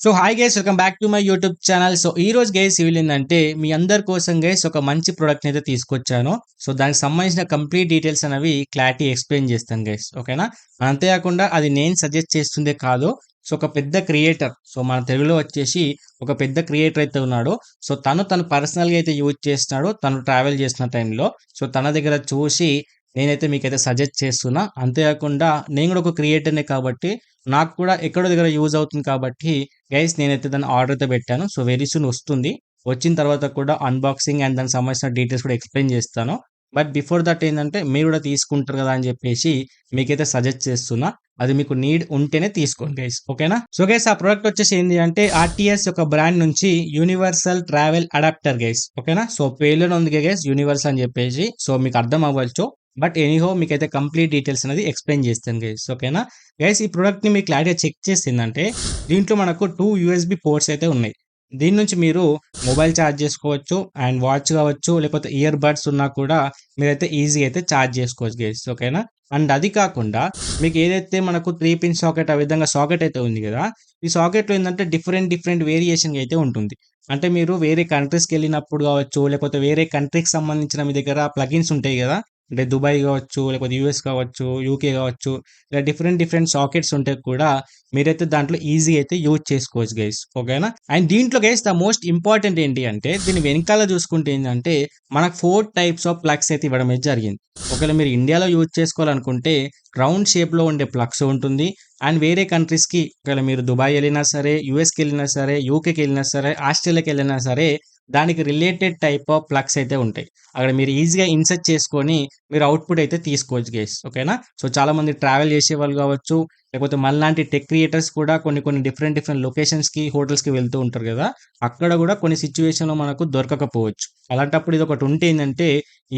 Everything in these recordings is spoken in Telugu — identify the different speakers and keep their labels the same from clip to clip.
Speaker 1: So hi guys, welcome back to my YouTube channel. So ఈ రోజు గైస్ ఏంటంటే మీ అందరి కోసం గైస్ ఒక మంచి ప్రోడక్ట్ అయితే తీసుకొచ్చాను. సో దానికి సంబంధించిన కంప్లీట్ డీటెయిల్స్ అనేవి క్లారిటీ ఎక్స్ప్లెయిన్ చేస్తాను గైస్, ఓకేనా. అంతేకాకుండా అది నేను సజెస్ట్ చేస్తుందే కాదు, సో ఒక పెద్ద క్రియేటర్, సో మన తెలుగులో వచ్చేసి ఒక పెద్ద క్రియేటర్ అయితే ఉన్నాడు. సో తను పర్సనల్గా అయితే యూజ్ చేస్తున్నాడు తను ట్రావెల్ చేసిన టైంలో. సో తన దగ్గర చూసి నేనైతే మీకైతే సజెస్ట్ చేస్తున్నా. అంతేకాకుండా నేను కూడా ఒక క్రియేటర్నే కాబట్టి నాకు కూడా ఎక్కడో దగ్గర యూజ్ అవుతుంది కాబట్టి గైస్ నేనైతే దాన్ని ఆర్డర్ అయితే పెట్టాను. సో వెరీ సూన్ వస్తుంది. వచ్చిన తర్వాత కూడా అన్బాక్సింగ్ అండ్ దానికి సంబంధించిన డీటెయిల్స్ కూడా ఎక్స్ప్లెయిన్ చేస్తాను. బట్ బిఫోర్ దట్ ఏంటంటే మీరు కూడా తీసుకుంటారు కదా అని చెప్పేసి మీకైతే సజెస్ట్ చేస్తున్నా. అది మీకు నీడ్ ఉంటేనే తీసుకోండి గైస్, ఓకేనా. సో గైస్ ఆ ప్రోడక్ట్ వచ్చేసి ఏంటి అంటే ఆర్టీఎస్ యొక్క బ్రాండ్ నుంచి యూనివర్సల్ ట్రావెల్ అడాప్టర్ గైస్, ఓకేనా. సో పేర్లోనే ఉంది గైస్ యూనివర్సల్ అని చెప్పేసి, సో మీకు అర్థం అవ్వచ్చు. బట్ ఎనీహో మీకైతే కంప్లీట్ డీటెయిల్స్ అనేది ఎక్స్ప్లెయిన్ చేస్తాను గైస్, ఓకేనా. గైస్ ఈ ప్రోడక్ట్ని మీకు క్లారిటీగా చెక్ చేసిందంటే దీంట్లో మనకు 2 యూఎస్బి పోర్ట్స్ అయితే ఉన్నాయి. దీని నుంచి మీరు మొబైల్ ఛార్జ్ చేసుకోవచ్చు అండ్ వాచ్ కావచ్చు, లేకపోతే ఇయర్ బడ్స్ ఉన్నా కూడా మీరైతే ఈజీ అయితే ఛార్జ్ చేసుకోవచ్చు గైస్, ఓకేనా. అండ్ అది కాకుండా మీకు ఏదైతే మనకు 3 పిన్ సాకెట్ ఆ విధంగా సాకెట్ అయితే ఉంది కదా, ఈ సాకెట్లో ఏంటంటే డిఫరెంట్ వేరియేషన్ అయితే ఉంటుంది. అంటే మీరు వేరే కంట్రీస్కి వెళ్ళినప్పుడు కావచ్చు, లేకపోతే వేరే కంట్రీకి సంబంధించిన మీ దగ్గర ప్లగిన్స్ ఉంటాయి కదా, అంటే దుబాయ్ కావచ్చు, లేకపోతే యూఎస్ కావచ్చు, యూకే కావచ్చు, ఇలా డిఫరెంట్ సాకెట్స్ ఉంటే కూడా మీరైతే దాంట్లో ఈజీ అయితే యూజ్ చేసుకోవచ్చు గైస్, ఓకేనా. అండ్ దీంట్లో గైస్ ద మోస్ట్ ఇంపార్టెంట్ ఏంటి అంటే దీని వెనకాల చూసుకుంటే ఏంటంటే మనకు 4 టైప్స్ ఆఫ్ ప్లగ్స్ అయితే ఇవ్వడం అయితే జరిగింది. ఒకవేళ మీరు ఇండియాలో యూజ్ చేసుకోవాలనుకుంటే రౌండ్ షేప్లో ఉండే ప్లగ్స్ ఉంటుంది. అండ్ వేరే కంట్రీస్కి ఒకవేళ మీరు దుబాయ్ వెళ్ళినా సరే, యూఎస్కి వెళ్ళినా సరే, యూకేకి వెళ్ళినా సరే, ఆస్ట్రేలియాకి వెళ్ళినా సరే దానికి రిలేటెడ్ టైప్ ఆఫ్ ప్లగ్స్ అయితే ఉంటాయి. అక్కడ మీరు ఈజీగా ఇన్సర్ట్ చేసుకొని మీరు అవుట్పుట్ అయితే తీసుకోవచ్చు గైస్, ఓకేనా. సో చాలా మంది ట్రావెల్ చేసే వాళ్ళు కావచ్చు, లేకపోతే మనలాంటి టెక్ క్రియేటర్స్ కూడా కొన్ని డిఫరెంట్ లొకేషన్స్కి, హోటల్స్కి వెళ్తూ ఉంటారు కదా, అక్కడ కూడా కొన్ని సిచ్యువేషన్లో మనకు దొరకకపోవచ్చు. అలాంటప్పుడు ఇది ఒకటి ఉంటే ఏంటంటే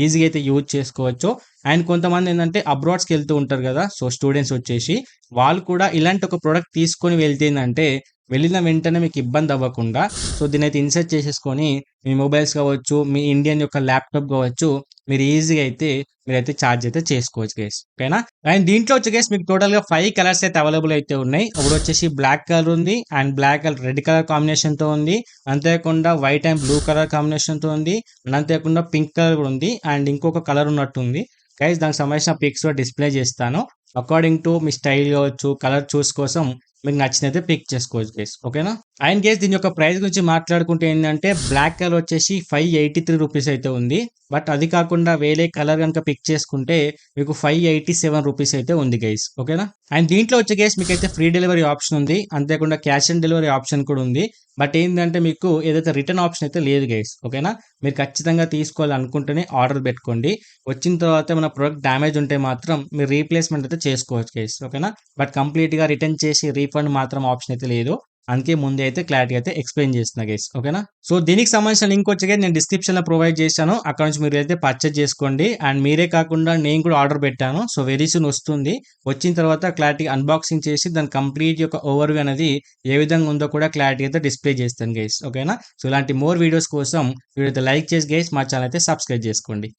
Speaker 1: ఈజీగా అయితే యూజ్ చేసుకోవచ్చు. అండ్ కొంతమంది ఏంటంటే అబ్రాడ్స్కి వెళ్తూ ఉంటారు కదా, సో స్టూడెంట్స్ వచ్చేసి వాళ్ళు కూడా ఇలాంటి ఒక ప్రోడక్ట్ తీసుకొని వెళ్తే ఏంటంటే వెళ్ళిన వెంటనే మీకు ఇబ్బంది అవ్వకుండా సో దీని అయితే ఇన్సర్ట్ చేసేసుకొని మీ మొబైల్స్ కావచ్చు, మీ ఇండియన్ యొక్క ల్యాప్టాప్ కావచ్చు, మీరు ఈజీగా అయితే మీరైతే ఛార్జ్ అయితే చేసుకోవచ్చు గైస్, ఓకేనా. అండ్ దీంట్లో వచ్చి గైస్ మీకు టోటల్గా 5 కలర్స్ అయితే అవైలబుల్ అయితే ఉన్నాయి. ఒకటి వచ్చేసి బ్లాక్ కలర్ ఉంది, అండ్ బ్లాక్ కలర్ రెడ్ కలర్ కాంబినేషన్తో ఉంది. అంతేకాకుండా వైట్ అండ్ బ్లూ కలర్ కాంబినేషన్తో ఉంది. అండ్ అంతేకాకుండా పింక్ కలర్ కూడా ఉంది. అండ్ ఇంకొక కలర్ ఉన్నట్టుంది గైస్. దానికి సంబంధించిన పిక్స్ డిస్ప్లే చేస్తాను. అకార్డింగ్ టు మీ స్టైల్ కావచ్చు, కలర్ చూస్ కోసం మీకు నచ్చినైతే పిక్ చేసుకోవచ్చు గైస్, ఓకేనా. అండ్ గైస్ దీని యొక్క ప్రైస్ గురించి మాట్లాడుకుంటే ఏంటంటే బ్లాక్ కలర్ వచ్చేసి 583 రూపీస్ అయితే ఉంది. బట్ అది కాకుండా వేరే కలర్ కనుక పిక్ చేసుకుంటే మీకు 587 రూపీస్ అయితే ఉంది గైస్, ఓకేనా. అండ్ దీంట్లో వచ్చే గైస్ మీకు అయితే ఫ్రీ డెలివరీ ఆప్షన్ ఉంది. అంతేకాకుండా క్యాష్ ఆన్ డెలివరీ ఆప్షన్ కూడా ఉంది. బట్ ఏంటంటే మీకు ఏదైతే రిటర్న్ ఆప్షన్ అయితే లేదు గైస్, ఓకేనా. మీరు ఖచ్చితంగా తీసుకోవాలనుకుంటేనే ఆర్డర్ పెట్టుకోండి. వచ్చిన తర్వాత మన ప్రోడక్ట్ డ్యామేజ్ ఉంటే మాత్రం మీరు రీప్లేస్మెంట్ అయితే చేసుకోవచ్చు గైస్, ఓకేనా. బట్ కంప్లీట్గా రిటర్న్ చేసి రీఫండ్ మాత్రం ఆప్షన్ అయితే లేదు. అందుకే ముందే అయితే క్లారిటీ అయితే ఎక్స్ప్లెయిన్ చేస్తున్నా గైస్, ఓకేనా. సో దీనికి సంబంధించిన లింక్ వచ్చి నేను డిస్క్రిప్షన్లో ప్రొవైడ్ చేశాను. అక్కడ నుంచి మీరు అయితే పర్చేజ్ చేసుకోండి. అండ్ మీరే కాకుండా నేను కూడా ఆర్డర్ పెట్టాను. సో వెరీ సూన్ వస్తుంది. వచ్చిన తర్వాత క్లారిటీ అన్బాక్సింగ్ చేసి దాని కంప్లీట్ యొక్క ఓవర్వ్యూ అనేది ఏ విధంగా ఉందో కూడా క్లారిటీ అయితే డిస్ప్లే చేస్తాను గైస్, ఓకేనా. సో ఇలాంటి మోర్ వీడియోస్ కోసం వీడియో అయితే లైక్ చేసి గైస్ మా ఛానల్ అయితే సబ్స్క్రైబ్ చేసుకోండి.